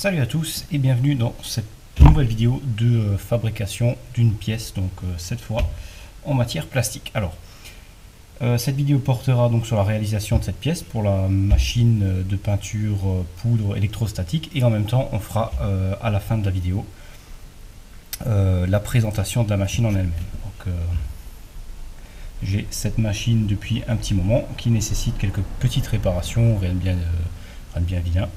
Salut à tous et bienvenue dans cette nouvelle vidéo de fabrication d'une pièce, donc cette fois en matière plastique. Alors, cette vidéo portera donc sur la réalisation de cette pièce pour la machine de peinture poudre électrostatique, et en même temps on fera à la fin de la vidéo la présentation de la machine en elle-même. Donc j'ai cette machine depuis un petit moment qui nécessite quelques petites réparations, rien de bien vilain.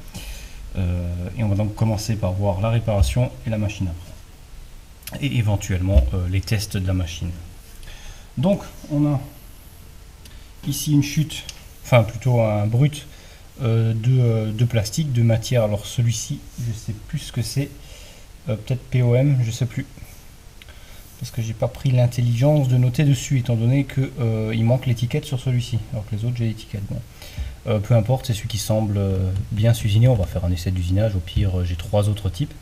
Et on va donc commencer par voir la réparation et la machine après. Et éventuellement les tests de la machine. Donc on a ici une chute, enfin plutôt un brut de plastique, de matière. Alors celui-ci, je sais plus ce que c'est, peut-être POM, je sais plus. Parce que j'ai pas pris l'intelligence de noter dessus, étant donné que il manque l'étiquette sur celui-ci, alors que les autres j'ai l'étiquette. Bon. Peu importe, c'est celui qui semble bien s'usiner. On va faire un essai d'usinage. Au pire, j'ai 3 autres types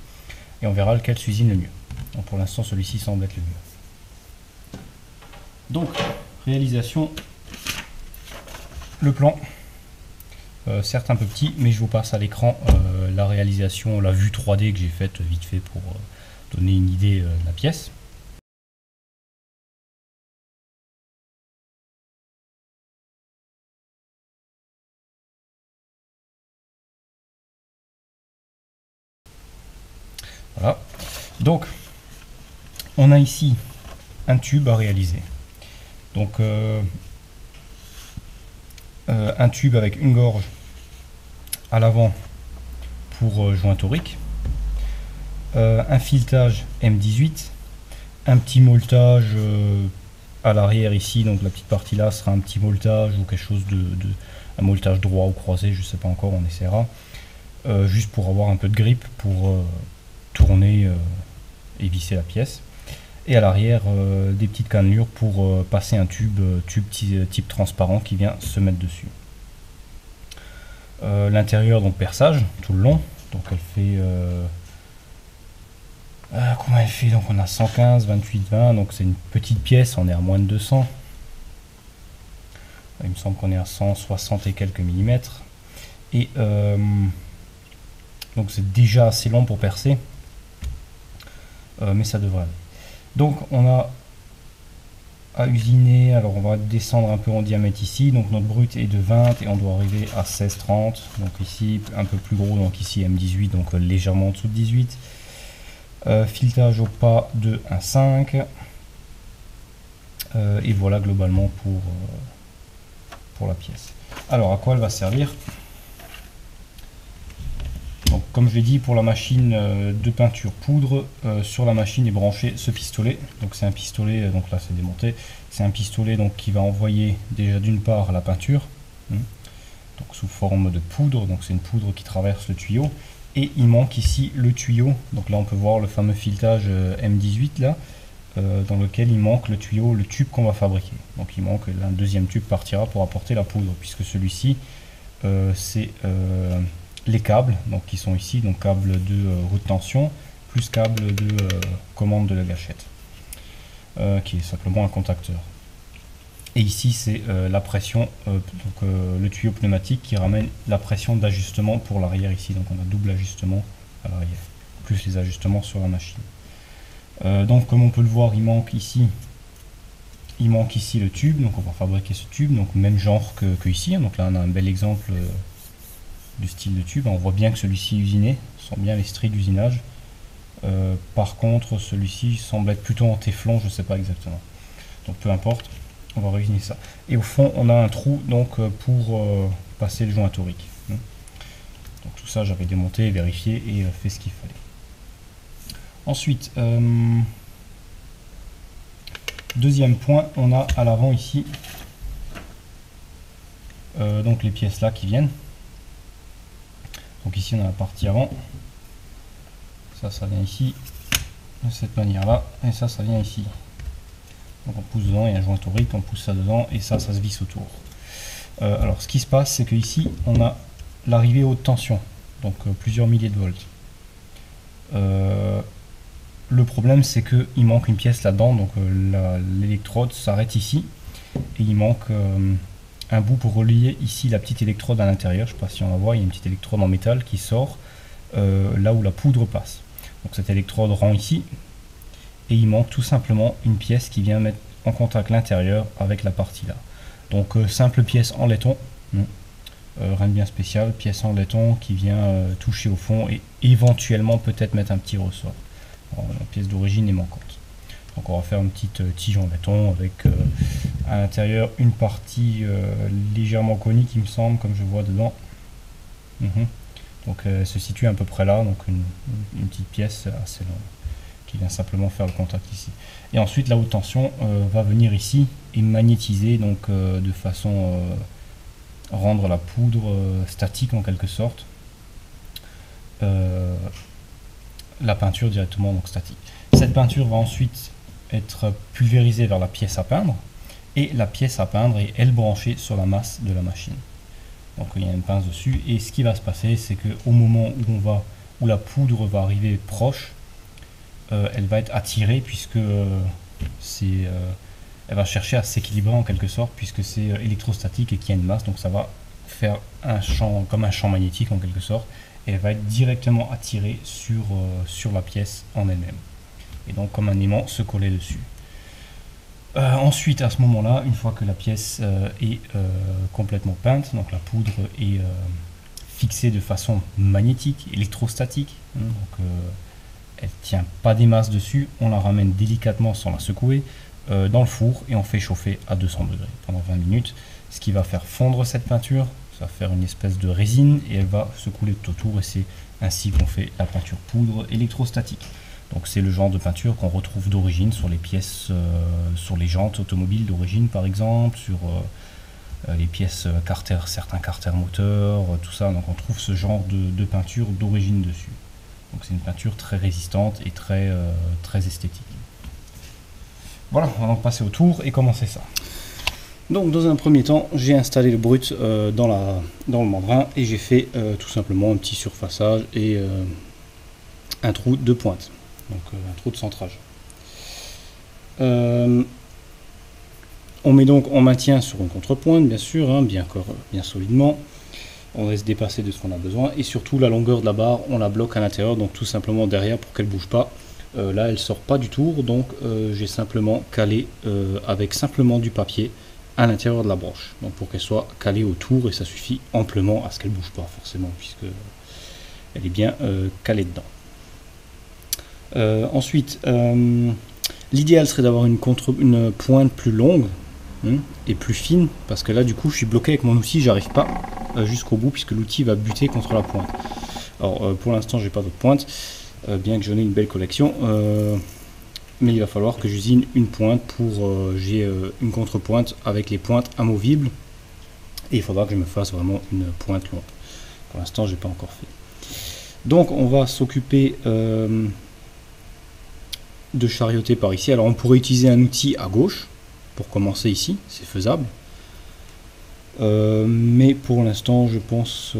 et on verra lequel s'usine le mieux. Donc pour l'instant, celui-ci semble être le mieux. Donc, réalisation, le plan, certes un peu petit, mais je vous passe à l'écran la réalisation, la vue 3D que j'ai faite vite fait pour donner une idée de la pièce. Voilà. Donc, on a ici un tube à réaliser. Donc, un tube avec une gorge à l'avant pour joint torique, un filetage M18, un petit molletage à l'arrière ici, donc la petite partie là sera un petit molletage ou quelque chose un molletage droit ou croisé, je sais pas encore, on essaiera, juste pour avoir un peu de grip pour tourner et visser la pièce. Et à l'arrière des petites cannelures pour passer un tube type transparent qui vient se mettre dessus. L'intérieur, donc perçage tout le long, donc elle fait comment elle fait, donc on a 115, 28, 20, donc c'est une petite pièce, on est à moins de 200. Il me semble qu'on est à 160 et quelques millimètres. Et donc c'est déjà assez long pour percer, mais ça devrait aller. Donc on a à usiner, alors on va descendre un peu en diamètre ici, donc notre brut est de 20 et on doit arriver à 16,30, donc ici un peu plus gros, donc ici M18, donc légèrement en dessous de 18. Filetage au pas de 1,5 et voilà globalement pour la pièce. Alors à quoi elle va servir? Donc, comme je l'ai dit, pour la machine de peinture poudre, sur la machine est branché ce pistolet. Donc c'est un pistolet, donc là c'est démonté, c'est un pistolet donc qui va envoyer déjà d'une part la peinture, donc sous forme de poudre, donc c'est une poudre qui traverse le tuyau, et il manque ici le tuyau. Donc là on peut voir le fameux filetage M18 là, dans lequel il manque le tuyau, le tube qu'on va fabriquer. Donc il manque, un deuxième tube partira pour apporter la poudre, puisque celui-ci c'est les câbles donc qui sont ici, donc câble de haute tension plus câble de commande de la gâchette, qui est simplement un contacteur. Et ici c'est la pression, donc le tuyau pneumatique qui ramène la pression d'ajustement pour l'arrière ici. Donc on a double ajustement à l'arrière, plus les ajustements sur la machine. Donc comme on peut le voir, il manque ici le tube, donc on va fabriquer ce tube, donc même genre que ici. Donc là on a un bel exemple du style de tube. On voit bien que celui-ci est usiné, ce sont bien les stries d'usinage. Par contre celui-ci semble être plutôt en téflon, je ne sais pas exactement. Donc peu importe, on va réusiner ça. Et au fond on a un trou donc pour passer le joint torique. Donc tout ça j'avais démonté, vérifié et fait ce qu'il fallait. Ensuite, deuxième point, on a à l'avant ici donc les pièces là qui viennent. Donc ici on a la partie avant, ça vient ici de cette manière là, et ça vient ici. Donc on pousse dedans, il y a un joint torique, on pousse ça dedans et ça se visse autour. Alors ce qui se passe, c'est que ici on a l'arrivée haute tension, donc plusieurs milliers de volts. Le problème c'est que il manque une pièce là-dedans, donc l'électrode s'arrête ici et il manque un bout pour relier ici la petite électrode à l'intérieur. Je ne sais pas si on la voit, il y a une petite électrode en métal qui sort là où la poudre passe. Donc cet électrode rend ici, et il manque tout simplement une pièce qui vient mettre en contact l'intérieur avec la partie là. Donc simple pièce en laiton, rien de bien spécial, pièce en laiton qui vient toucher au fond et éventuellement peut-être mettre un petit ressort. Alors, la pièce d'origine est manquante. Donc on va faire une petite tige en laiton avec à l'intérieur une partie légèrement conique, il me semble, comme je vois dedans. Donc elle se situe à peu près là, donc une petite pièce assez longue qui vient simplement faire le contact ici. Et ensuite la haute tension va venir ici et magnétiser, donc de façon rendre la poudre statique en quelque sorte, la peinture directement donc statique. Cette peinture va ensuite être pulvérisée vers la pièce à peindre, et la pièce à peindre est elle branchée sur la masse de la machine. Donc il y a une pince dessus, et ce qui va se passer, c'est que au moment où la poudre va arriver proche, elle va être attirée puisque elle va chercher à s'équilibrer en quelque sorte, puisque c'est électrostatique et qu'il y a une masse, donc ça va faire un champ comme un champ magnétique en quelque sorte, et elle va être directement attirée sur la pièce en elle-même, et donc comme un aimant se coller dessus. Ensuite, à ce moment-là, une fois que la pièce est complètement peinte, donc la poudre est fixée de façon magnétique, électrostatique, donc elle ne tient pas des masses dessus, on la ramène délicatement sans la secouer dans le four et on fait chauffer à 200 degrés pendant 20 minutes, ce qui va faire fondre cette peinture, ça va faire une espèce de résine et elle va se couler tout autour, et c'est ainsi qu'on fait la peinture poudre électrostatique. Donc c'est le genre de peinture qu'on retrouve d'origine sur les pièces, sur les jantes automobiles d'origine par exemple, sur les pièces carter, certains carters moteurs, tout ça. Donc on trouve ce genre de peinture d'origine dessus. Donc c'est une peinture très résistante et très esthétique. Voilà, on va donc passer au tour et commencer ça. Donc dans un premier temps, j'ai installé le brut dans le mandrin, et j'ai fait tout simplement un petit surfaçage et un trou de pointe. Donc un trou de centrage. On maintient sur une contrepointe, bien sûr, bien solidement. On laisse dépasser de ce qu'on a besoin, et surtout la longueur de la barre, on la bloque à l'intérieur, donc tout simplement derrière pour qu'elle bouge pas. Là, elle sort pas du tour, donc j'ai simplement calé avec simplement du papier à l'intérieur de la broche, donc pour qu'elle soit calée au tour, et ça suffit amplement à ce qu'elle bouge pas forcément, puisque elle est bien calée dedans. Ensuite, l'idéal serait d'avoir une pointe plus longue et plus fine, parce que là du coup je suis bloqué avec mon outil, j'arrive pas jusqu'au bout puisque l'outil va buter contre la pointe. Alors pour l'instant j'ai pas d'autre pointe, bien que j'en ai une belle collection, mais il va falloir que j'usine une pointe pour j'ai une contrepointe avec les pointes amovibles, et il faudra que je me fasse vraiment une pointe longue. Pour l'instant j'ai pas encore fait. Donc on va s'occuper de charioter par ici. Alors on pourrait utiliser un outil à gauche pour commencer ici, c'est faisable, mais pour l'instant je pense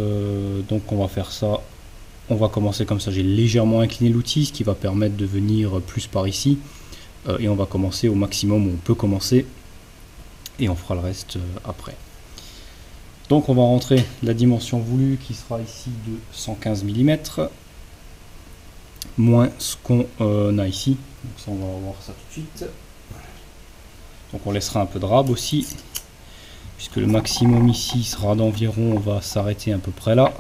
donc on va faire ça, on va commencer comme ça. J'ai légèrement incliné l'outil, ce qui va permettre de venir plus par ici, et on va commencer au maximum où on peut commencer, et on fera le reste après. Donc on va rentrer la dimension voulue qui sera ici de 115 mm moins ce qu'on a ici. Donc ça, on va voir ça tout de suite. Donc on laissera un peu de rab aussi, puisque le maximum ici sera d'environ, on va s'arrêter à peu près là.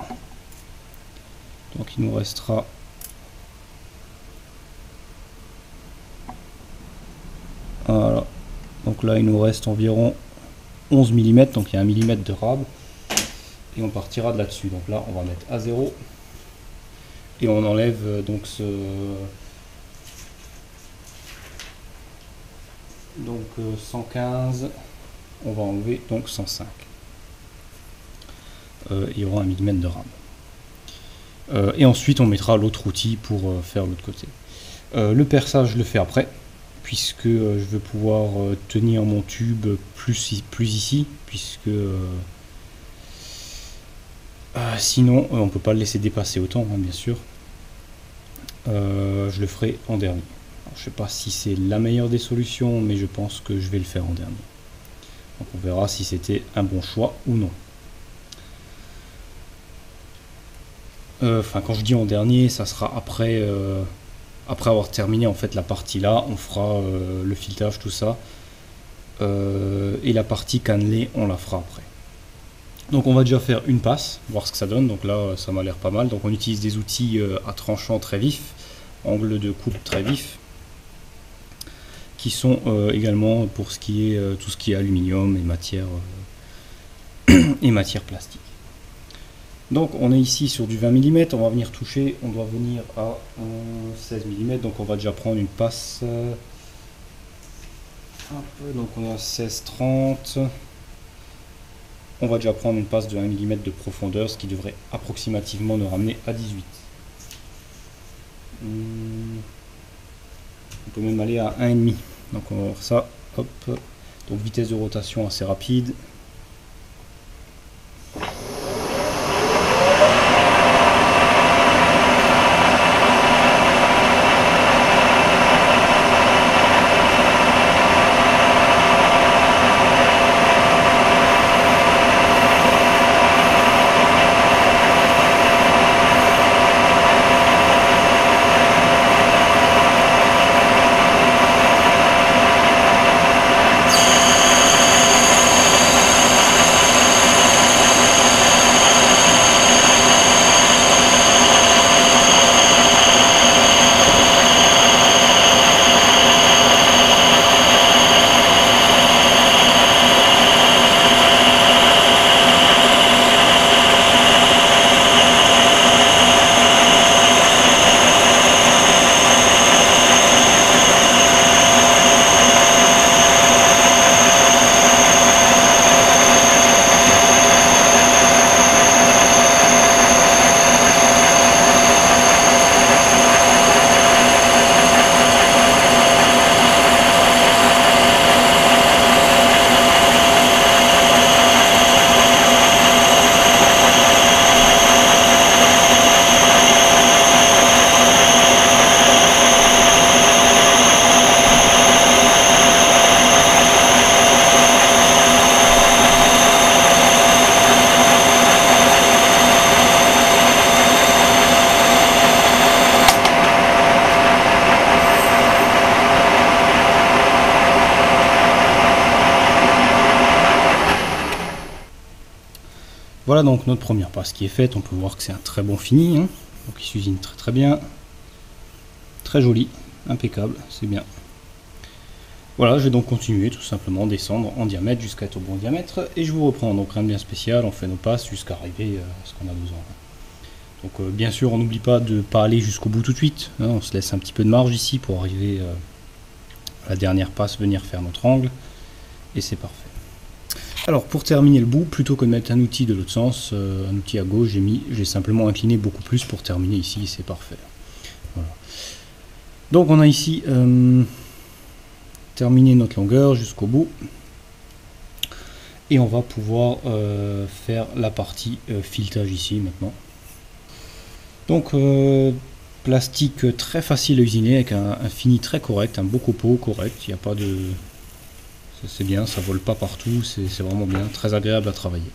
Donc il nous restera voilà. Donc là il nous reste environ 11 mm, donc il y a 1 mm de rab, et on partira de là-dessus. Donc là on va mettre à 0 et on enlève donc donc 115, on va enlever donc 105. Il y aura 1 mm de rab. Et ensuite on mettra l'autre outil pour faire l'autre côté. Le perçage je le fais après, puisque je veux pouvoir tenir mon tube plus ici, puisque sinon on peut pas le laisser dépasser autant, bien sûr. Je le ferai en dernier. Alors, je sais pas si c'est la meilleure des solutions, mais je pense que je vais le faire en dernier. Donc on verra si c'était un bon choix ou non. Enfin, quand je dis en dernier, ça sera après, après avoir terminé en fait la partie là, on fera le filetage, tout ça. Et la partie cannelée, on la fera après. Donc on va déjà faire une passe, voir ce que ça donne. Donc là, ça m'a l'air pas mal. Donc on utilise des outils à tranchant très vif, angle de coupe très vif, qui sont également pour ce qui est tout ce qui est aluminium et matière plastique. Donc on est ici sur du 20 mm, on va venir toucher, on doit venir à 16 mm, donc on va déjà prendre une passe donc on est à 16-30, on va déjà prendre une passe de 1 mm de profondeur, ce qui devrait approximativement nous ramener à 18. On peut même aller à 1,5, donc on va voir ça, hop, donc vitesse de rotation assez rapide. Voilà donc notre première passe qui est faite, on peut voir que c'est un très bon fini, hein. Donc il s'usine très très bien, très joli, impeccable, c'est bien. Voilà, je vais donc continuer tout simplement, descendre en diamètre jusqu'à être au bon diamètre, et je vous reprends. Donc rien de bien spécial, on fait nos passes jusqu'à arriver à ce qu'on a besoin. Donc bien sûr on n'oublie pas de ne pas aller jusqu'au bout tout de suite, hein. On se laisse un petit peu de marge ici pour arriver à la dernière passe, venir faire notre angle, et c'est parfait. Alors pour terminer le bout, plutôt que de mettre un outil de l'autre sens, un outil à gauche, j'ai simplement incliné beaucoup plus pour terminer ici, c'est parfait. Voilà. Donc on a ici terminé notre longueur jusqu'au bout. Et on va pouvoir faire la partie filetage ici maintenant. Donc plastique très facile à usiner avec un fini très correct, un beau copeau correct, il n'y a pas de... C'est bien, ça vole pas partout, c'est vraiment bien, très agréable à travailler.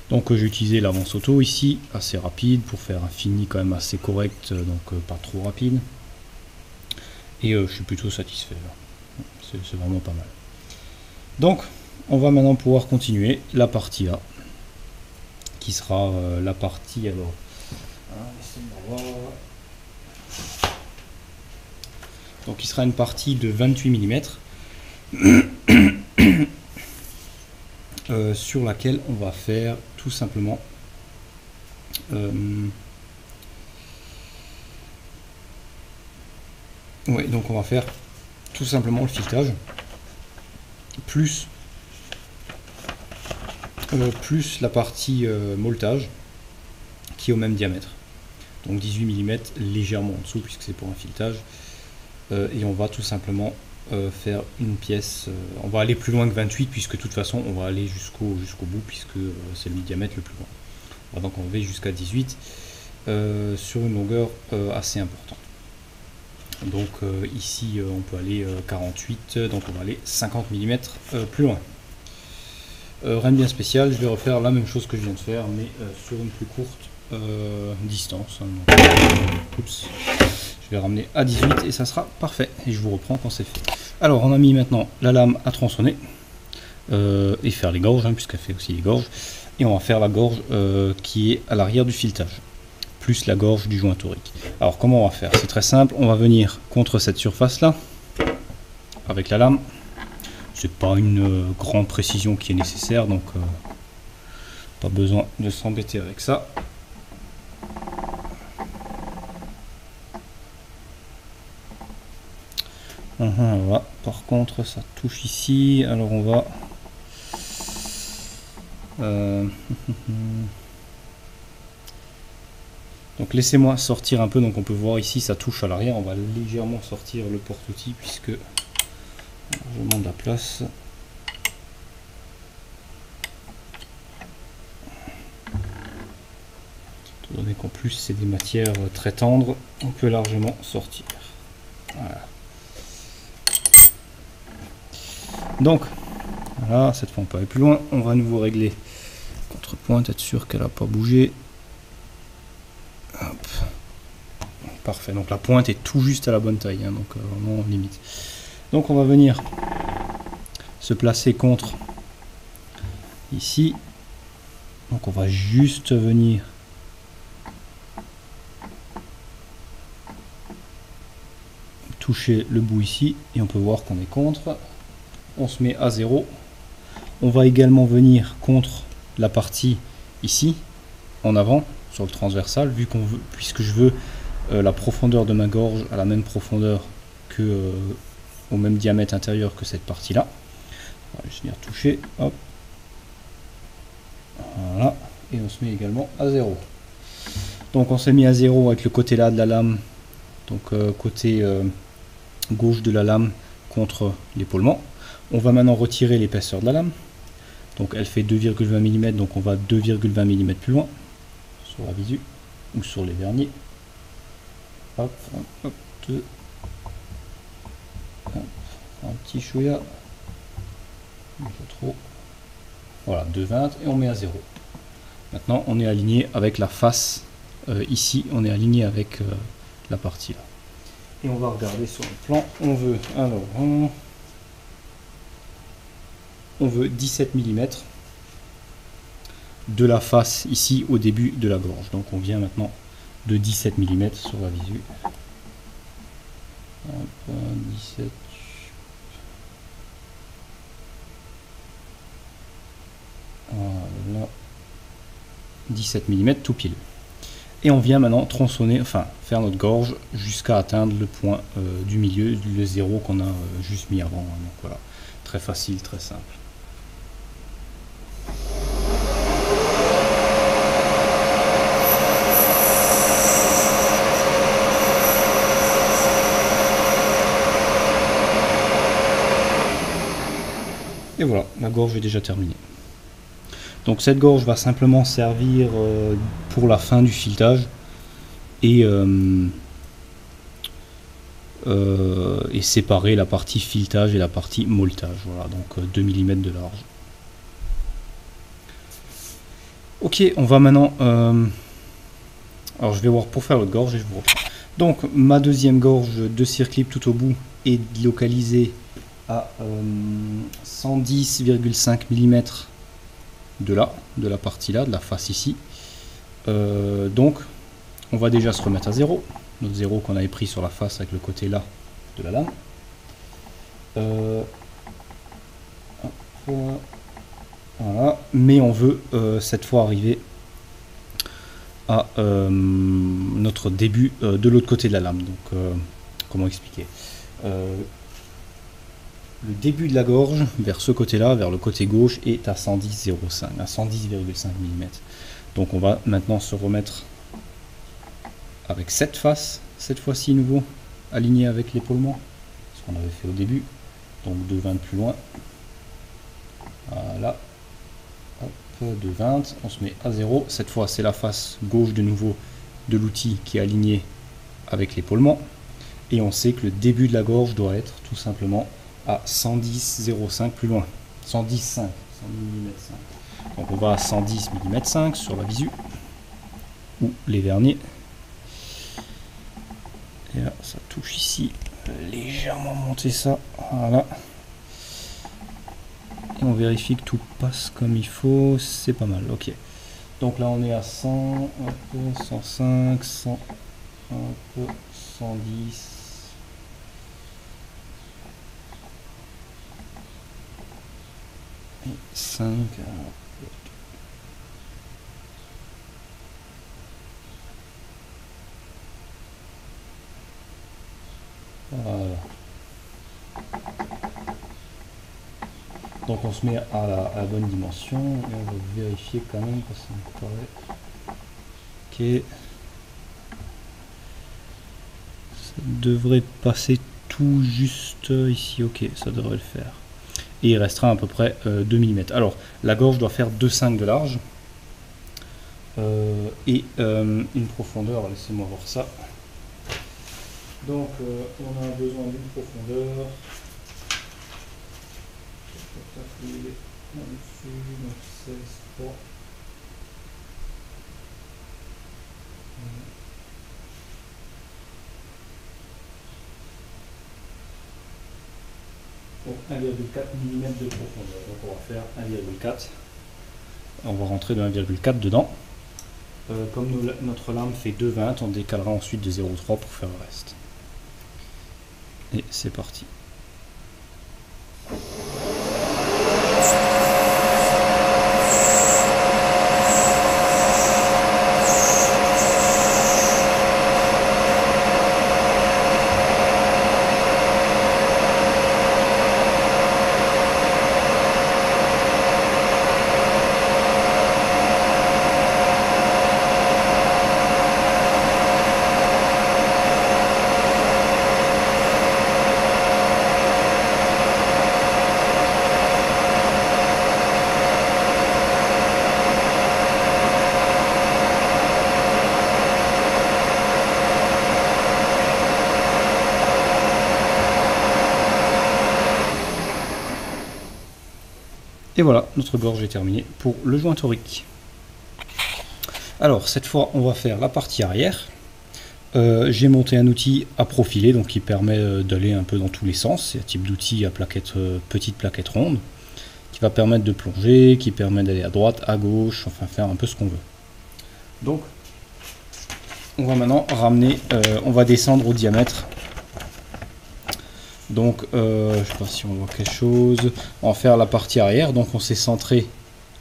Donc j'ai utilisé l'avance auto ici, assez rapide pour faire un fini quand même assez correct, donc pas trop rapide. Et je suis plutôt satisfait, c'est vraiment pas mal. Donc on va maintenant pouvoir continuer la partie A, qui sera la partie alors. Donc il sera une partie de 28 mm. Sur laquelle on va faire tout simplement donc on va faire tout simplement le filetage plus la partie molletage qui est au même diamètre, donc 18 mm légèrement en dessous puisque c'est pour un filetage, et on va tout simplement faire une pièce, on va aller plus loin que 28 puisque de toute façon on va aller jusqu'au bout puisque c'est le diamètre le plus grand. On va donc enlever jusqu'à 18 sur une longueur assez importante. Donc ici on peut aller 48, donc on va aller 50 mm plus loin. Rien de bien spécial, je vais refaire la même chose que je viens de faire mais sur une plus courte distance. Oups. Je vais ramener à 18 et ça sera parfait. Et je vous reprends quand c'est fait. Alors on a mis maintenant la lame à tronçonner et faire les gorges, puisqu'elle fait aussi les gorges. Et on va faire la gorge qui est à l'arrière du filetage, plus la gorge du joint torique. Alors comment on va faire? C'est très simple, on va venir contre cette surface là, avec la lame. C'est pas une grande précision qui est nécessaire, donc pas besoin de s'embêter avec ça. Voilà. Par contre ça touche ici, alors on va donc laissez-moi sortir un peu, donc on peut voir ici ça touche à l'arrière, on va légèrement sortir le porte-outil puisque je demande la place. Étant donné qu'en plus c'est des matières très tendres, on peut largement sortir. Voilà. Donc voilà, cette fois on peut aller plus loin, on va à nouveau régler contrepointe, être sûr qu'elle n'a pas bougé. Hop. Parfait, donc la pointe est tout juste à la bonne taille, donc vraiment limite. Donc on va venir se placer contre ici, donc on va juste venir toucher le bout ici et on peut voir qu'on est contre. On se met à 0. On va également venir contre la partie ici en avant sur le transversal, puisque je veux la profondeur de ma gorge à la même profondeur que au même diamètre intérieur que cette partie là. On va juste venir toucher, hop, voilà, et on se met également à 0. Donc on s'est mis à 0 avec le côté là de la lame, donc côté gauche de la lame contre l'épaulement. On va maintenant retirer l'épaisseur de la lame. Donc elle fait 2,20 mm, donc on va 2,20 mm plus loin sur la visu ou sur les verniers. Hop, hop, hop, 2. Hop, un petit chouïa. Pas trop. Voilà, 2,20 et on met à 0. Maintenant on est aligné avec la face ici, on est aligné avec la partie là. Et on va regarder sur le plan, on veut alors on veut 17 mm de la face ici au début de la gorge. Donc on vient maintenant de 17 mm sur la visu. Hop, 17. Voilà. 17 mm tout pile. Et on vient maintenant tronçonner, enfin faire notre gorge jusqu'à atteindre le point du milieu, le 0 qu'on a juste mis avant. Donc voilà, très facile, très simple. Et voilà, la gorge est déjà terminée. Donc cette gorge va simplement servir pour la fin du filetage et séparer la partie filetage et la partie molletage. Voilà, donc 2 mm de large. Ok, on va maintenant... alors je vais voir pour faire l'autre gorge et je vous reprends. Donc ma deuxième gorge de circlip tout au bout est localisée à 110,5 mm de là, de la partie là, de la face ici. Donc on va déjà se remettre à 0, notre 0 qu'on avait pris sur la face avec le côté là de la lame. Voilà, mais on veut cette fois arriver à notre début de l'autre côté de la lame. Donc comment expliquer, le début de la gorge vers ce côté là, vers le côté gauche, est à 110,05 mm. Donc on va maintenant se remettre avec cette face, cette fois-ci nouveau aligné avec l'épaulement, ce qu'on avait fait au début, donc 2,20 plus loin. Voilà, hop, 2,20, on se met à 0. Cette fois c'est la face gauche de nouveau de l'outil qui est aligné avec l'épaulement, et on sait que le début de la gorge doit être tout simplement à 110,05 plus loin, 110,5 mm. Donc on va à 110 mm sur la visu. ou les vernis. Et là, ça touche ici, légèrement monter ça, voilà. Et on vérifie que tout passe comme il faut, c'est pas mal, ok. Donc là on est à 100, hop, 105, 100, hop, 110. Et 5. Voilà. Donc on se met à la bonne dimension et on va vérifier quand même que ça me paraît. Ok. Ça devrait passer tout juste ici. Ok, ça devrait le faire. Et il restera à peu près 2 mm. Alors la gorge doit faire 2,5 de large. Et une profondeur, laissez-moi voir ça. Donc on a besoin d'une profondeur. Donc 1,4 mm de profondeur. Donc on va faire 1,4. On va rentrer de 1,4 dedans. Comme notre lame fait 2,20, on décalera ensuite de 0,3 pour faire le reste. Et c'est parti. Et voilà, notre gorge est terminée pour le joint torique. Alors, cette fois, on va faire la partie arrière. J'ai monté un outil à profiler, donc qui permet d'aller un peu dans tous les sens. C'est un type d'outil à plaquette, petite plaquette ronde, qui va permettre de plonger, qui permet d'aller à droite, à gauche, enfin faire un peu ce qu'on veut. Donc, on va maintenant ramener, on va descendre au diamètre. Donc, je ne sais pas si on voit quelque chose. On va faire la partie arrière. Donc, on s'est centré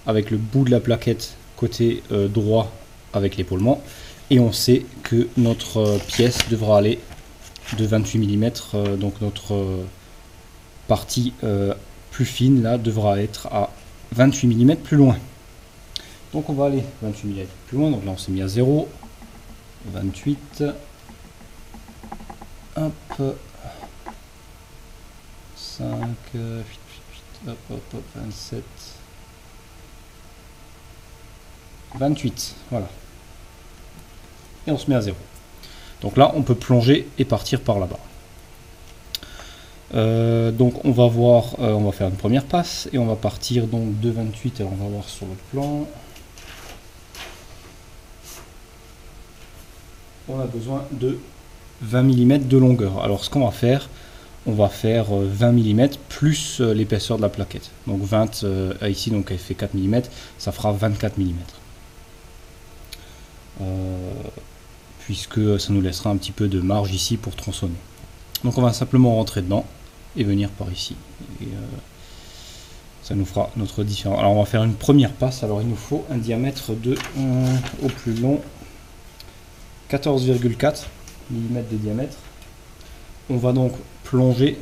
avec le bout de la plaquette côté droit avec l'épaulement. Et on sait que notre pièce devra aller de 28 mm. Donc, notre partie plus fine là devra être à 28 mm plus loin. Donc, on va aller 28 mm plus loin. Donc, là, on s'est mis à 0. 28. Hop. 5, 8, 8, hop, hop, hop, 27, 28, voilà. Et on se met à 0. Donc là, on peut plonger et partir par là-bas. Donc on va voir, on va faire une première passe et on va partir donc de 28 et on va voir sur le plan. On a besoin de 20 mm de longueur. Alors ce qu'on va faire, on va faire 20 mm plus l'épaisseur de la plaquette. Donc 20 ici, donc elle fait 4 mm, ça fera 24 mm. Puisque ça nous laissera un petit peu de marge ici pour tronçonner. Donc on va simplement rentrer dedans et venir par ici. Et, ça nous fera notre différence. Alors on va faire une première passe. Alors il nous faut un diamètre de, au plus long, 14,4 mm de diamètre. On va donc plonger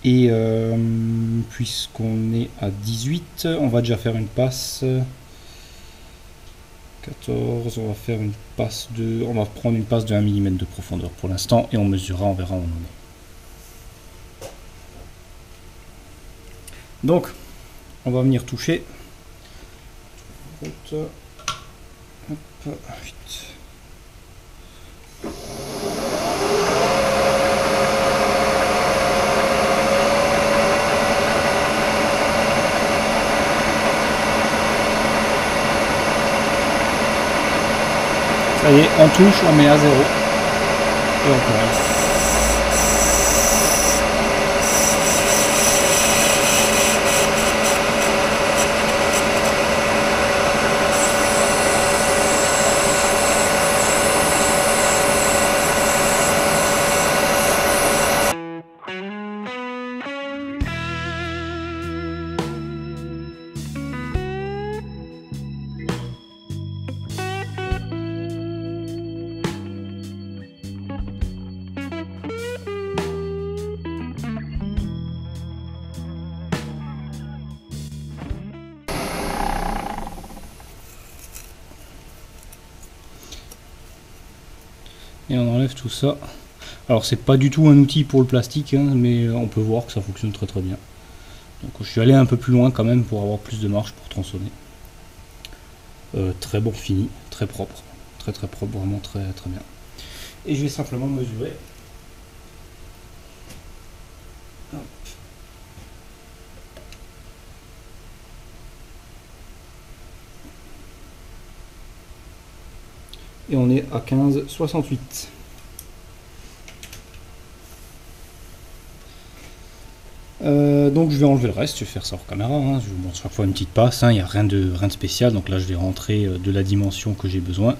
et puisqu'on est à 18, on va déjà faire une passe 14, on va faire une passe de, on va prendre une passe de 1 mm de profondeur pour l'instant et on mesurera, on verra où on en est. Donc on va venir toucher. Hop, vite. Ça y est, on touche, on met à 0. Et on commence. Et on enlève tout ça. Alors c'est pas du tout un outil pour le plastique, hein, mais on peut voir que ça fonctionne très très bien. Donc je suis allé un peu plus loin quand même pour avoir plus de marge pour tronçonner. Très bon fini, très propre, très propre, vraiment très très bien. Et je vais simplement mesurer. Hop. Et on est à 15,68. Donc je vais enlever le reste, je vais faire ça hors caméra, hein. Je vous montre chaque fois une petite passe, hein. Il n'y a rien de spécial, donc là je vais rentrer de la dimension que j'ai besoin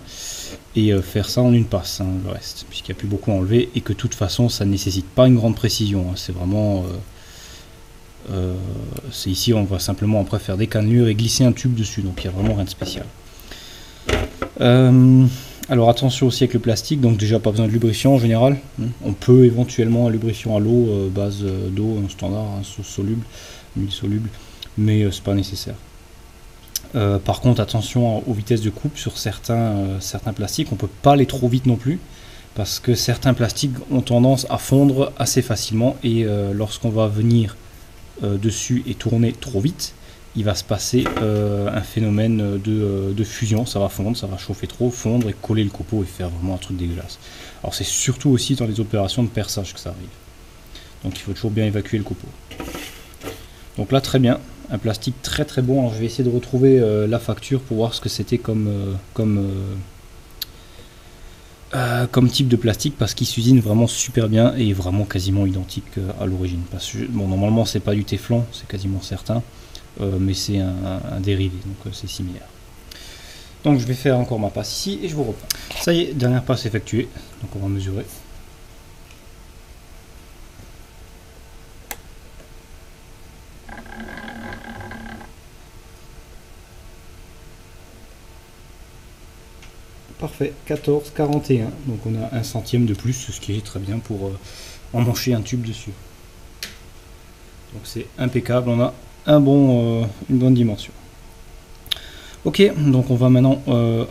et faire ça en une passe, hein, le reste, puisqu'il n'y a plus beaucoup à enlever et que de toute façon ça ne nécessite pas une grande précision, hein. C'est vraiment... c'est ici on va simplement après faire des cannelures et glisser un tube dessus, donc il n'y a vraiment rien de spécial. Alors attention aussi avec le plastique, donc déjà pas besoin de lubrifiant en général. On peut éventuellement un lubrifiant à l'eau, base d'eau standard, hein, soluble, huile soluble, mais c'est pas nécessaire. Par contre attention aux vitesses de coupe sur certains plastiques, on peut pas aller trop vite non plus, parce que certains plastiques ont tendance à fondre assez facilement et lorsqu'on va venir dessus et tourner trop vite, il va se passer un phénomène de fusion, ça va fondre, ça va chauffer trop, fondre et coller le copeau et faire vraiment un truc dégueulasse. Alors c'est surtout aussi dans les opérations de perçage que ça arrive. Donc il faut toujours bien évacuer le copeau. Donc là très bien, un plastique très très bon. Alors je vais essayer de retrouver la facture pour voir ce que c'était comme type de plastique, parce qu'il s'usine vraiment super bien et vraiment quasiment identique à l'origine. Parce que bon, normalement c'est pas du téflon, c'est quasiment certain. Mais c'est un dérivé, donc c'est similaire. Donc je vais faire encore ma passe ici et je vous reprends. Ça y est, dernière passe effectuée, donc on va mesurer. Parfait, 14,41, donc on a 1 centième de plus, ce qui est très bien pour emmancher un tube dessus. Donc c'est impeccable, on a une bonne dimension. Ok, donc on va maintenant,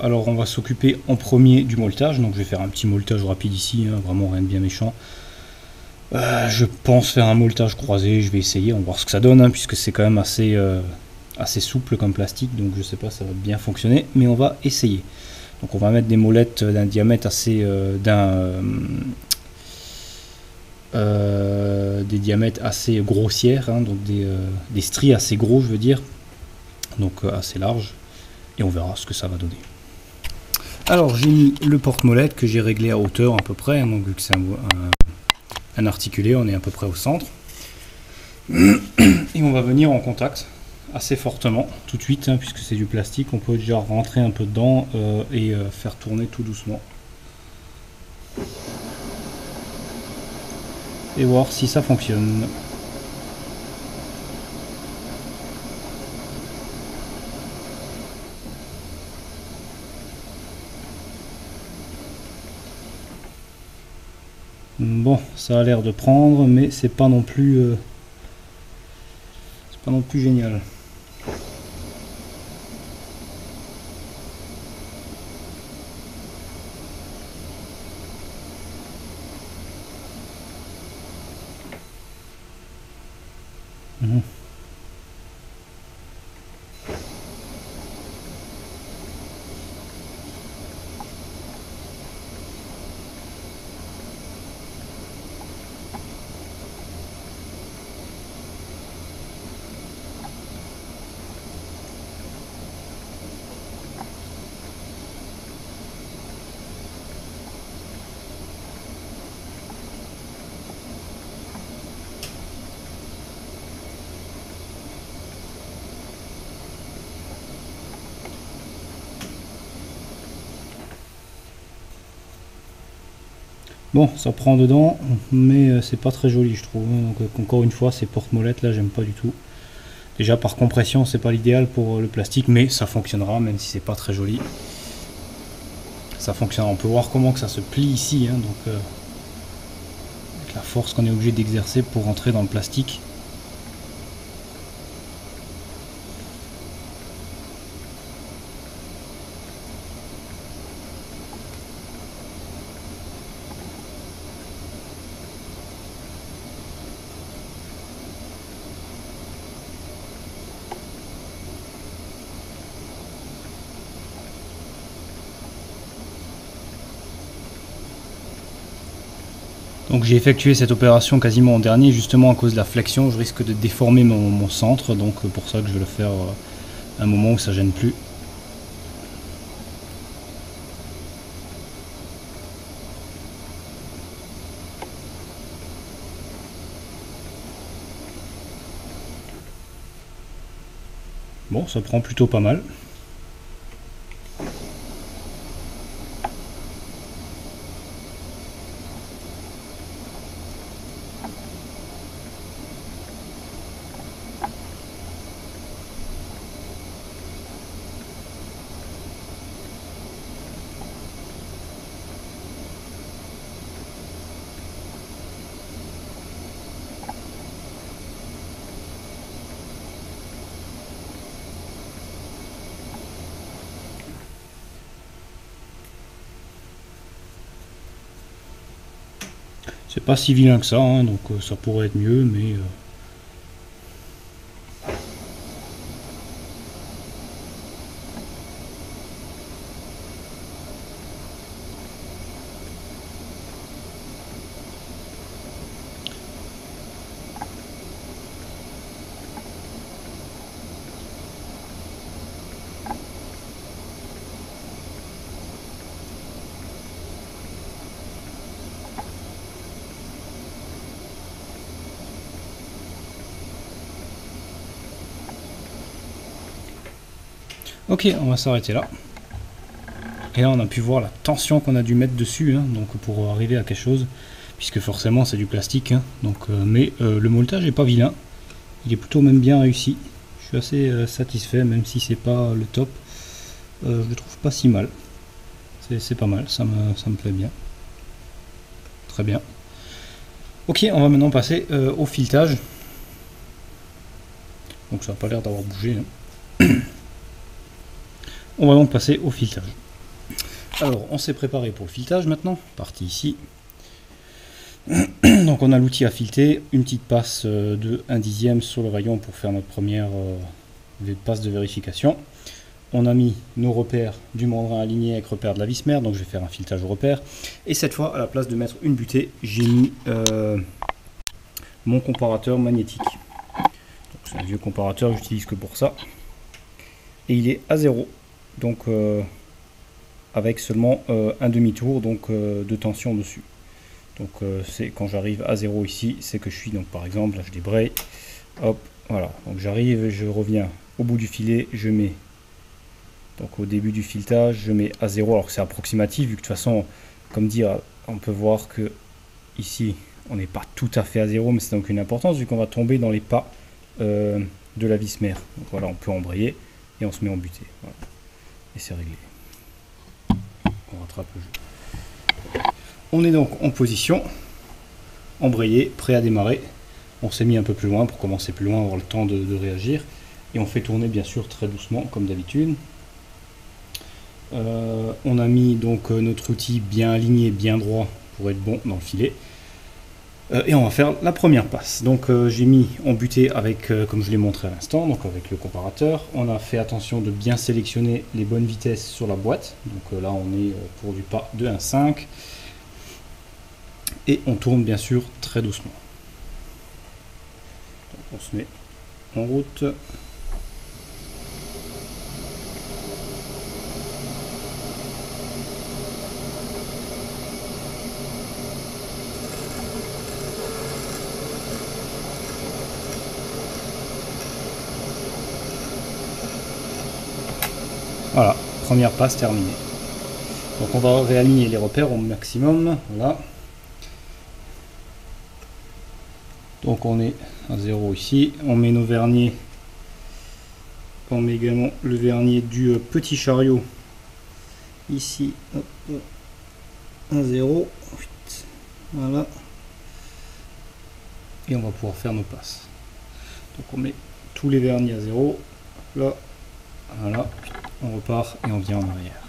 alors on va s'occuper en premier du molletage. Donc je vais faire un petit molletage rapide ici, hein, vraiment rien de bien méchant. Je pense faire un molletage croisé, je vais essayer, on va voir ce que ça donne, hein, puisque c'est quand même assez souple comme plastique, donc je sais pas si ça va bien fonctionner, mais on va essayer. Donc on va mettre des molettes d'un diamètre assez des diamètres assez grossières, hein, donc des stries assez gros, je veux dire, donc assez larges, et on verra ce que ça va donner. Alors j'ai mis le porte-molette que j'ai réglé à hauteur à peu près, hein, donc vu que c'est un articulé, on est à peu près au centre, et on va venir en contact assez fortement tout de suite, hein, puisque c'est du plastique, on peut déjà rentrer un peu dedans et faire tourner tout doucement. Et voir si ça fonctionne. Bon, ça a l'air de prendre, mais c'est pas non plus génial. Bon, ça prend dedans, mais c'est pas très joli je trouve. Donc encore une fois, ces porte-molettes là, j'aime pas du tout. Déjà par compression, c'est pas l'idéal pour le plastique, mais ça fonctionnera même si c'est pas très joli. Ça fonctionnera. On peut voir comment que ça se plie ici, hein, donc avec la force qu'on est obligé d'exercer pour rentrer dans le plastique. Donc j'ai effectué cette opération quasiment en dernier, justement à cause de la flexion. Je risque de déformer mon centre, donc pour ça que je vais le faire à un moment où ça gêne plus. Bon, ça prend plutôt pas mal. C'est pas si vilain que ça, hein, donc ça pourrait être mieux, mais... Ok, on va s'arrêter là. Et là on a pu voir la tension qu'on a dû mettre dessus, hein, donc pour arriver à quelque chose, puisque forcément c'est du plastique, hein, donc, mais le molletage est pas vilain, il est plutôt même bien réussi. Je suis assez satisfait, même si c'est pas le top, je le trouve pas si mal. C'est pas mal, ça me plaît bien. Très bien. Ok, on va maintenant passer au filetage. Donc ça n'a pas l'air d'avoir bougé, hein. On va donc passer au filetage. Alors, on s'est préparé pour le filetage maintenant, parti ici. Donc on a l'outil à fileter, une petite passe de 1/10 sur le rayon pour faire notre première passe de vérification. On a mis nos repères du mandrin aligné avec repère de la vis mère, donc je vais faire un filetage au repère. Et cette fois, à la place de mettre une butée, j'ai mis mon comparateur magnétique. C'est un vieux comparateur, j'utilise que pour ça. Et il est à 0. Donc avec seulement un demi-tour donc de tension dessus. Donc c'est quand j'arrive à 0 ici, c'est que je suis, donc par exemple là je débraye, hop, voilà, donc j'arrive, je reviens au bout du filet, je mets donc au début du filetage, je mets à 0, alors que c'est approximatif, vu que de toute façon, comme dire, on peut voir que ici on n'est pas tout à fait à 0, mais c'est donc une importance vu qu'on va tomber dans les pas de la vis mère. Donc voilà, on peut embrayer et on se met en butée. Voilà. Et c'est réglé. On rattrape le jeu. On est donc en position, embrayé, prêt à démarrer. On s'est mis un peu plus loin pour commencer plus loin, avoir le temps de réagir. Et on fait tourner bien sûr très doucement comme d'habitude. On a mis donc notre outil bien aligné, bien droit pour être bon dans le filet. Et on va faire la première passe. Donc j'ai mis en butée avec, comme je l'ai montré à l'instant, donc avec le comparateur. On a fait attention de bien sélectionner les bonnes vitesses sur la boîte. Donc là on est pour du pas de 1,5. Et on tourne bien sûr très doucement. Donc on se met en route. Voilà, première passe terminée. Donc on va réaligner les repères au maximum. Voilà. Donc on est à 0 ici, on met nos verniers, on met également le vernier du petit chariot ici, hop, à 0, voilà, et on va pouvoir faire nos passes. Donc on met tous les vernis à 0, là, voilà, on repart et on vient en arrière.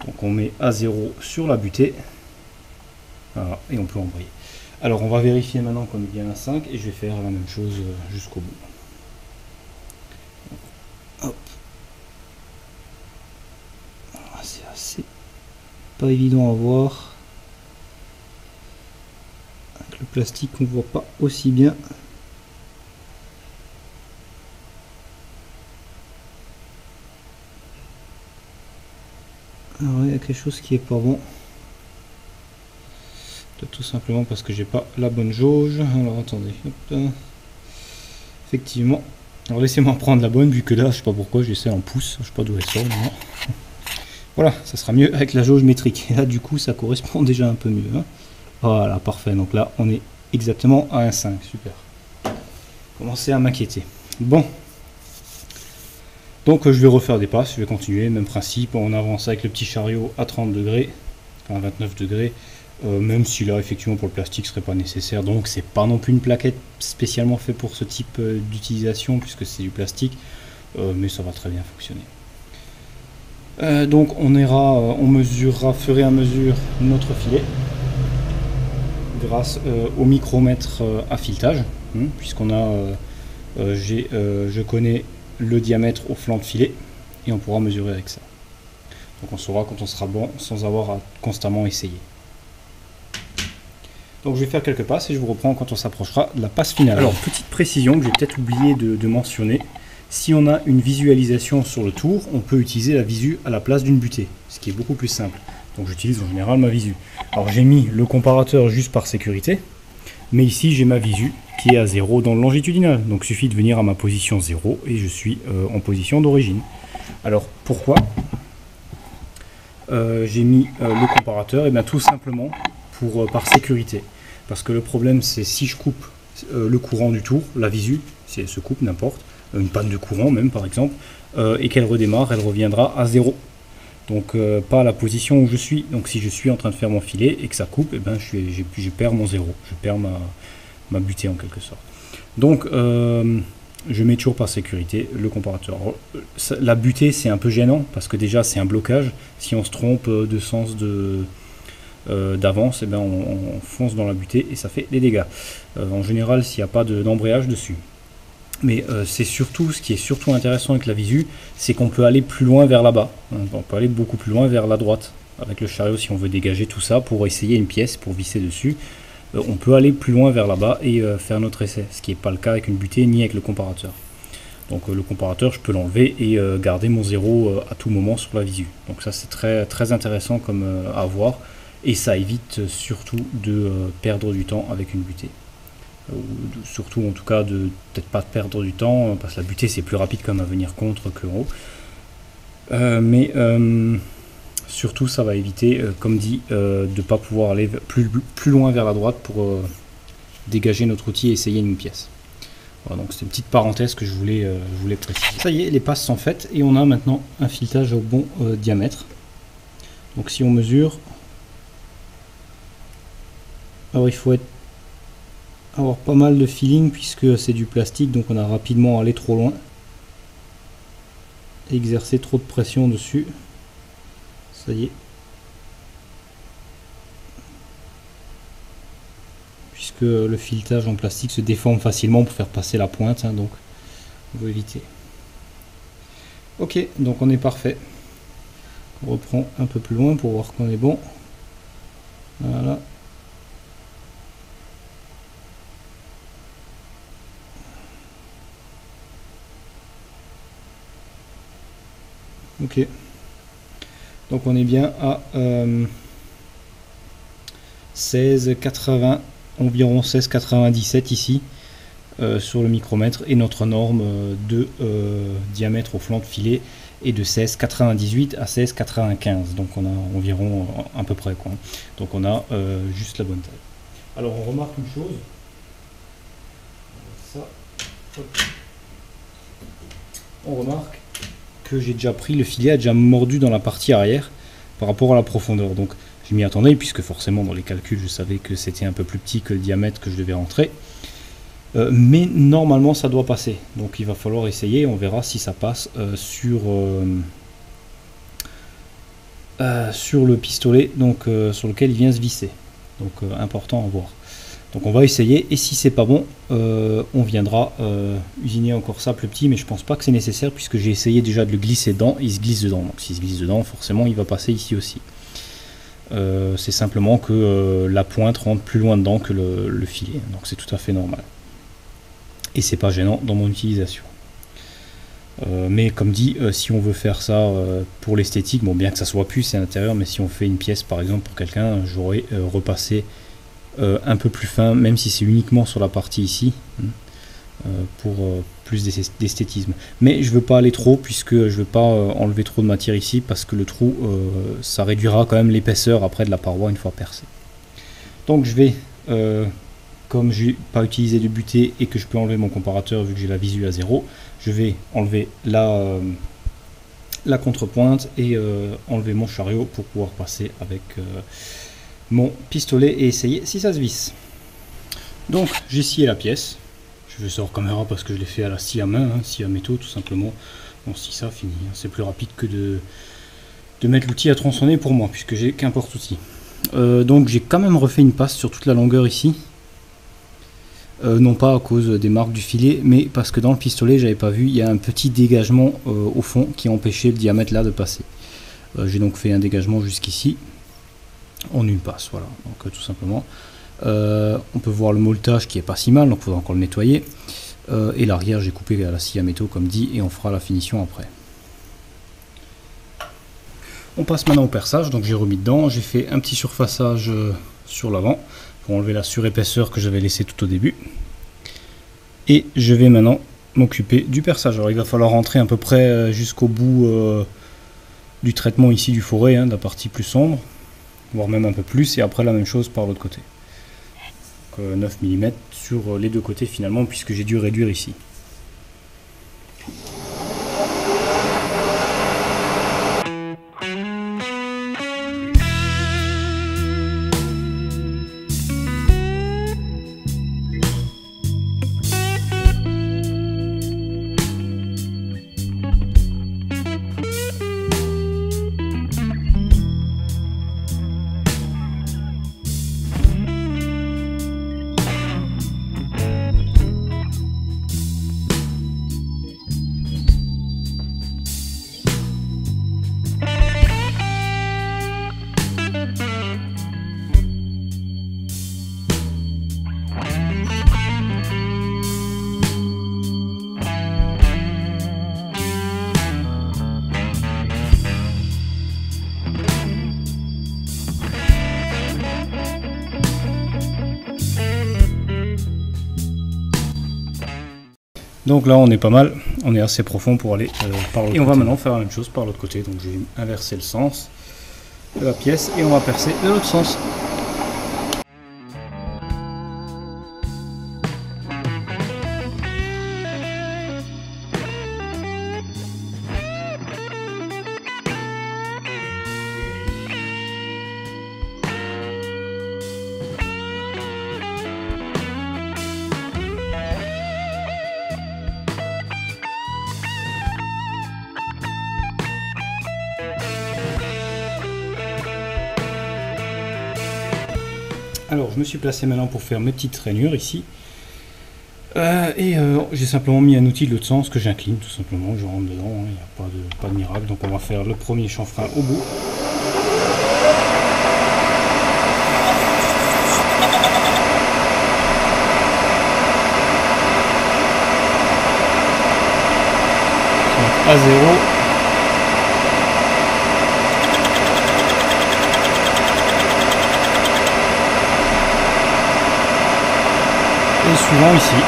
Donc on met à 0 sur la butée, voilà, et on peut embrayer. Alors on va vérifier maintenant qu'on est bien à 5 et je vais faire la même chose jusqu'au bout. Hop. C'est assez pas évident à voir. Avec le plastique on voit pas aussi bien. Alors il y a quelque chose qui est pas bon. Tout simplement parce que j'ai pas la bonne jauge. Alors attendez. Hop. Effectivement. Alors laissez-moi prendre la bonne vu que là je sais pas pourquoi j'ai celle en pouce. Je sais pas d'où elle sort. Mais voilà, ça sera mieux avec la jauge métrique. Et là du coup ça correspond déjà un peu mieux. Hein. Voilà, parfait. Donc là on est exactement à 1,5. Super. Commencez à m'inquiéter. Bon. Donc je vais refaire des passes. Je vais continuer. Même principe. On avance avec le petit chariot à 30 degrés. Enfin 29 degrés. Même si là effectivement pour le plastique ce serait pas nécessaire, donc c'est pas non plus une plaquette spécialement fait pour ce type d'utilisation puisque c'est du plastique, mais ça va très bien fonctionner. Donc on mesurera fur et à mesure notre filet grâce au micromètre à filetage, puisqu'on a je connais le diamètre au flanc de filet et on pourra mesurer avec ça. Donc on saura quand on sera bon sans avoir à constamment essayer. Donc je vais faire quelques passes et je vous reprends quand on s'approchera de la passe finale. Alors petite précision que j'ai peut-être oublié de mentionner, si on a une visualisation sur le tour, on peut utiliser la visu à la place d'une butée, ce qui est beaucoup plus simple. Donc j'utilise en général ma visu. Alors j'ai mis le comparateur juste par sécurité, mais ici j'ai ma visu qui est à 0 dans le longitudinal. Donc il suffit de venir à ma position 0 et je suis en position d'origine. Alors pourquoi j'ai mis le comparateur? Et bien tout simplement par sécurité. Parce que le problème c'est si je coupe le courant du tour, la visu, si elle se coupe n'importe, une panne de courant même par exemple, et qu'elle redémarre, elle reviendra à 0. Donc pas à la position où je suis. Donc si je suis en train de faire mon filet et que ça coupe, et ben je perds mon 0, je perds ma butée en quelque sorte. Donc je mets toujours par sécurité le comparateur. Alors, la butée c'est un peu gênant parce que déjà c'est un blocage. Si on se trompe de sens d'avance, et ben on fonce dans la butée et ça fait des dégâts. En général s'il n'y a pas d'embrayage dessus. Mais c'est surtout ce qui est surtout intéressant avec la visu, c'est qu'on peut aller plus loin vers là-bas. On peut aller beaucoup plus loin vers la droite avec le chariot si on veut dégager tout ça pour essayer une pièce, pour visser dessus. On peut aller plus loin vers là-bas et faire notre essai, ce qui n'est pas le cas avec une butée ni avec le comparateur. Donc le comparateur, je peux l'enlever et garder mon 0 à tout moment sur la visu. Donc ça c'est très, très intéressant comme à voir et ça évite surtout de perdre du temps avec une butée. Surtout en tout cas de peut-être pas perdre du temps parce que la butée c'est plus rapide comme à venir contre que en haut. Mais surtout ça va éviter, comme dit, de ne pas pouvoir aller plus loin vers la droite pour dégager notre outil et essayer une pièce. Voilà, donc c'est une petite parenthèse que je voulais préciser. Ça y est, les passes sont faites et on a maintenant un filetage au bon diamètre. Donc si on mesure, alors il faut avoir pas mal de feeling puisque c'est du plastique, donc on a rapidement allé trop loin, exercer trop de pression dessus. Ça y est, puisque le filetage en plastique se déforme facilement pour faire passer la pointe, hein, donc on veut éviter. Ok, donc on est parfait. On reprend un peu plus loin pour voir qu'on est bon. Voilà. Ok, donc on est bien à 16,80, environ 16,97 ici sur le micromètre, et notre norme de diamètre au flanc de filet est de 16,98 à 16,95, donc on a environ à peu près quoi. Donc on a juste la bonne taille. Alors on remarque une chose. Ça, hop. On remarque que j'ai déjà pris, le filet a déjà mordu dans la partie arrière par rapport à la profondeur. Donc je m'y attendais puisque forcément dans les calculs je savais que c'était un peu plus petit que le diamètre que je devais rentrer. Mais normalement ça doit passer. Donc il va falloir essayer, on verra si ça passe sur le pistolet donc, sur lequel il vient se visser. Donc important à voir. Donc on va essayer et si c'est pas bon, on viendra usiner encore ça plus petit, mais je pense pas que c'est nécessaire puisque j'ai essayé déjà de le glisser dedans, il se glisse dedans. Donc s'il se glisse dedans, forcément il va passer ici aussi. C'est simplement que la pointe rentre plus loin dedans que le filet, donc c'est tout à fait normal. Et c'est pas gênant dans mon utilisation. Mais comme dit, si on veut faire ça pour l'esthétique, bon bien que ça soit plus à l'intérieur, mais si on fait une pièce par exemple pour quelqu'un, j'aurais repassé un peu plus fin, même si c'est uniquement sur la partie ici, pour plus d'esthétisme. Mais je veux pas aller trop, puisque je veux pas enlever trop de matière ici, parce que le trou, ça réduira quand même l'épaisseur après de la paroi une fois percée. Donc je vais, comme je n'ai pas utilisé de butée et que je peux enlever mon comparateur vu que j'ai la visu à 0, je vais enlever la contrepointe et enlever mon chariot pour pouvoir passer avec mon pistolet et essayer si ça se visse. Donc j'ai scié la pièce, je vais sur caméra parce que je l'ai fait à la scie à main, scie à métaux tout simplement. Bon, si ça fini, c'est plus rapide que de mettre l'outil à tronçonner pour moi puisque j'ai qu'un porte-outil. Donc j'ai quand même refait une passe sur toute la longueur ici, non pas à cause des marques du filet, mais parce que dans le pistolet j'avais pas vu, il y a un petit dégagement au fond qui empêchait le diamètre là de passer. J'ai donc fait un dégagement jusqu'ici en une passe, voilà, donc tout simplement. On peut voir le molletage qui est pas si mal, donc il faudra encore le nettoyer. Et l'arrière j'ai coupé à la scie à métaux comme dit, et on fera la finition après. On passe maintenant au perçage, donc j'ai remis dedans, j'ai fait un petit surfaçage sur l'avant pour enlever la surépaisseur que j'avais laissée tout au début. Et je vais maintenant m'occuper du perçage. Alors il va falloir rentrer à peu près jusqu'au bout du traitement ici du forêt, de la partie plus sombre, voire même un peu plus, et après la même chose par l'autre côté. 9 mm sur les deux côtés finalement, puisque j'ai dû réduire ici. Donc là on est pas mal, on est assez profond pour aller par l'autre côté. Et on va maintenant faire la même chose par l'autre côté, donc je vais inverser le sens de la pièce et on va percer de l'autre sens. Alors je me suis placé maintenant pour faire mes petites rainures ici. J'ai simplement mis un outil de l'autre sens que j'incline tout simplement, je rentre dedans, il n'y a pas de miracle. Donc on va faire le premier chanfrein au bout. Donc à 0. Et suivant ici.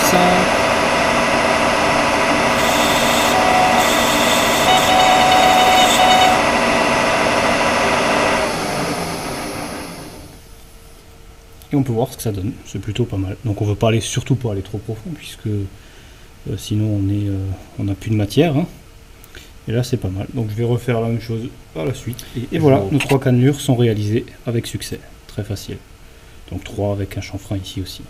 5,5. Et on peut voir ce que ça donne, c'est plutôt pas mal. Donc on ne veut pas aller, surtout pas aller trop profond, puisque sinon on n'a plus de matière. Hein. Et là c'est pas mal. Donc je vais refaire la même chose par la suite. Et voilà, nos 3 cannelures sont réalisées avec succès. Très facile. Donc 3 avec un chanfrein ici aussi.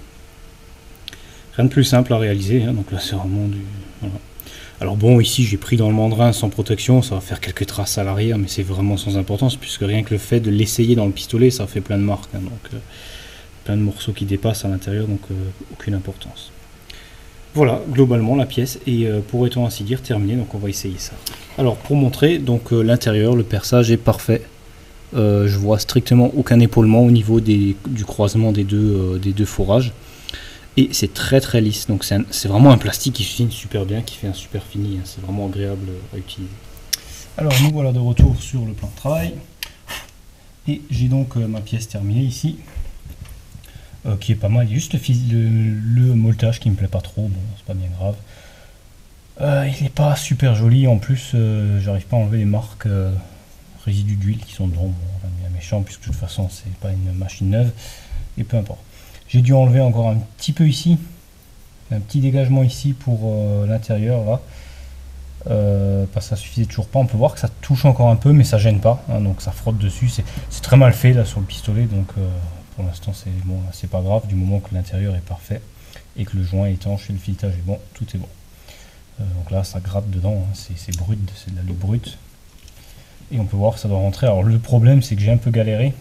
Rien de plus simple à réaliser. Hein. Donc là c'est vraiment du... Voilà. Alors bon, ici j'ai pris dans le mandrin sans protection, ça va faire quelques traces à l'arrière, mais c'est vraiment sans importance, puisque rien que le fait de l'essayer dans le pistolet, ça fait plein de marques. Hein. Donc plein de morceaux qui dépassent à l'intérieur, donc aucune importance. Voilà, globalement la pièce est, pourrait-on ainsi dire, terminée, donc on va essayer ça. Alors pour montrer, donc l'intérieur, le perçage est parfait. Je vois strictement aucun épaulement au niveau du croisement des deux fourrages. Et c'est très très lisse, donc c'est vraiment un plastique qui fine super bien, qui fait un super fini, hein. C'est vraiment agréable à utiliser. Alors nous voilà de retour sur le plan de travail. Et j'ai donc ma pièce terminée ici. Qui est pas mal, il y a juste le molletage qui me plaît pas trop, bon c'est pas bien grave. Il n'est pas super joli, en plus j'arrive pas à enlever les marques résidus d'huile qui sont dedans, bon bien méchant puisque de toute façon c'est pas une machine neuve, et peu importe. J'ai dû enlever encore un petit peu ici, un petit dégagement ici pour l'intérieur là, parce que ça suffisait toujours pas, on peut voir que ça touche encore un peu mais ça gêne pas, hein, donc ça frotte dessus, c'est très mal fait là sur le pistolet, donc pour l'instant c'est bon, c'est pas grave du moment que l'intérieur est parfait et que le joint est étanche et le filetage est bon, tout est bon. Donc là ça gratte dedans, hein, c'est brut, c'est de l'alu brut. Et on peut voir que ça doit rentrer. Alors le problème c'est que j'ai un peu galéré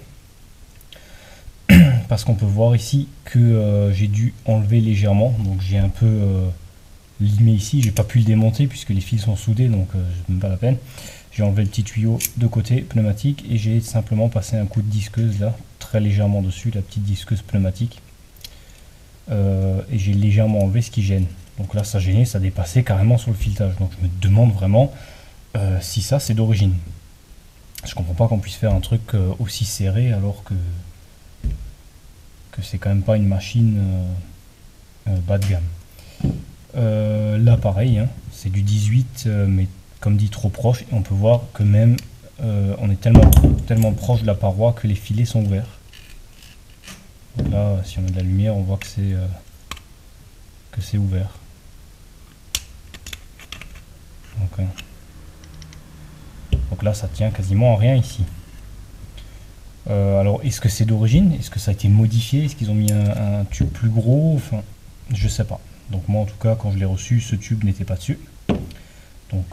parce qu'on peut voir ici que j'ai dû enlever légèrement, donc j'ai un peu limé ici, j'ai pas pu le démonter puisque les fils sont soudés, donc c'est même pas la peine. J'ai enlevé le petit tuyau de côté pneumatique et j'ai simplement passé un coup de disqueuse là, très légèrement dessus, la petite disqueuse pneumatique. Et j'ai légèrement enlevé ce qui gêne. Donc là ça gênait, ça dépassait carrément sur le filetage. Donc je me demande vraiment si ça c'est d'origine. Je comprends pas qu'on puisse faire un truc aussi serré alors que c'est quand même pas une machine bas de gamme. Là pareil, hein, c'est du 18 mais comme dit trop proche, et on peut voir que même on est tellement proche de la paroi que les filets sont ouverts. Donc là si on met de la lumière on voit que c'est ouvert. Donc là ça tient quasiment à rien ici. Alors est-ce que c'est d'origine? Est-ce que ça a été modifié? Est-ce qu'ils ont mis un tube plus gros? Enfin je sais pas. Donc moi en tout cas quand je l'ai reçu ce tube n'était pas dessus. Donc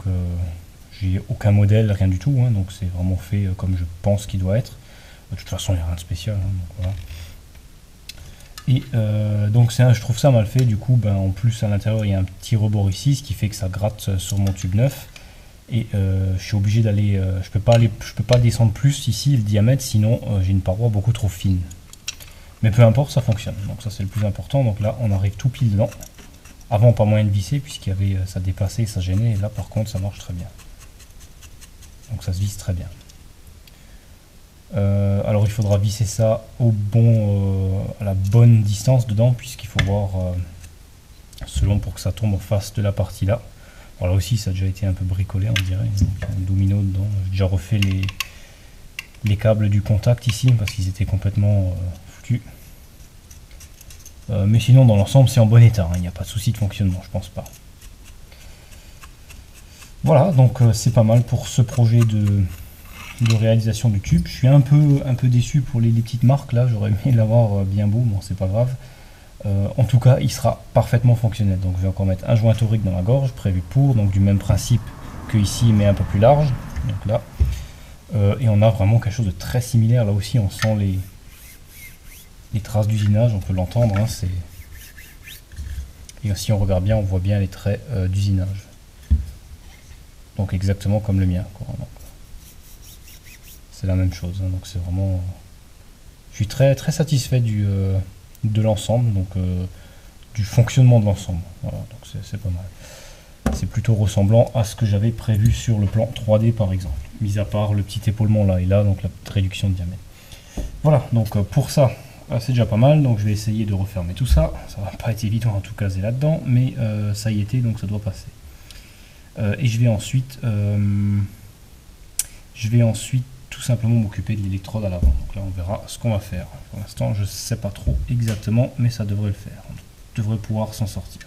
j'ai aucun modèle, rien du tout, hein, donc c'est vraiment fait comme je pense qu'il doit être. De toute façon il n'y a rien de spécial, hein, donc voilà. Et donc je trouve ça mal fait, du coup en plus à l'intérieur il y a un petit rebord ici, ce qui fait que ça gratte sur mon tube neuf. Et je suis obligé d'aller, je peux pas descendre plus ici le diamètre, sinon j'ai une paroi beaucoup trop fine. Mais peu importe, ça fonctionne, donc ça c'est le plus important. Donc là on arrive tout pile dedans. Avant pas moyen de visser puisqu'il y avait ça dépassait et ça gênait, et là par contre ça marche très bien. Donc ça se visse très bien. Alors il faudra visser ça à la bonne distance dedans, puisqu'il faut voir selon pour que ça tombe en face de la partie là. Alors là aussi ça a déjà été un peu bricolé on dirait, donc il y a un domino dedans. J'ai déjà refait les câbles du contact ici parce qu'ils étaient complètement foutus. Mais sinon dans l'ensemble c'est en bon état, hein, il n'y a pas de souci de fonctionnement, je pense pas. Voilà, donc c'est pas mal pour ce projet de réalisation du tube. Je suis un peu déçu pour les petites marques là, j'aurais aimé l'avoir bien beau, bon c'est pas grave. En tout cas il sera parfaitement fonctionnel. Donc je vais encore mettre un joint torique dans la gorge prévu pour, donc du même principe que ici mais un peu plus large, donc là. Et on a vraiment quelque chose de très similaire, là aussi on sent les traces d'usinage, on peut l'entendre, hein, et si on regarde bien on voit bien les traits d'usinage. Donc exactement comme le mien, quoi. C'est la même chose, hein, donc c'est vraiment... Je suis très satisfait de l'ensemble, donc du fonctionnement de l'ensemble. Voilà, donc c'est pas mal. C'est plutôt ressemblant à ce que j'avais prévu sur le plan 3D par exemple, mis à part le petit épaulement là et là, donc la petite réduction de diamètre. Voilà, donc pour ça, c'est déjà pas mal, donc je vais essayer de refermer tout ça. Ça va pas être évident à tout caser là-dedans, mais ça y était, donc ça doit passer. Et je vais ensuite tout tout simplement m'occuper de l'électrode à l'avant. Donc là on verra ce qu'on va faire. Pour l'instant je ne sais pas trop exactement, mais ça devrait le faire. On devrait pouvoir s'en sortir.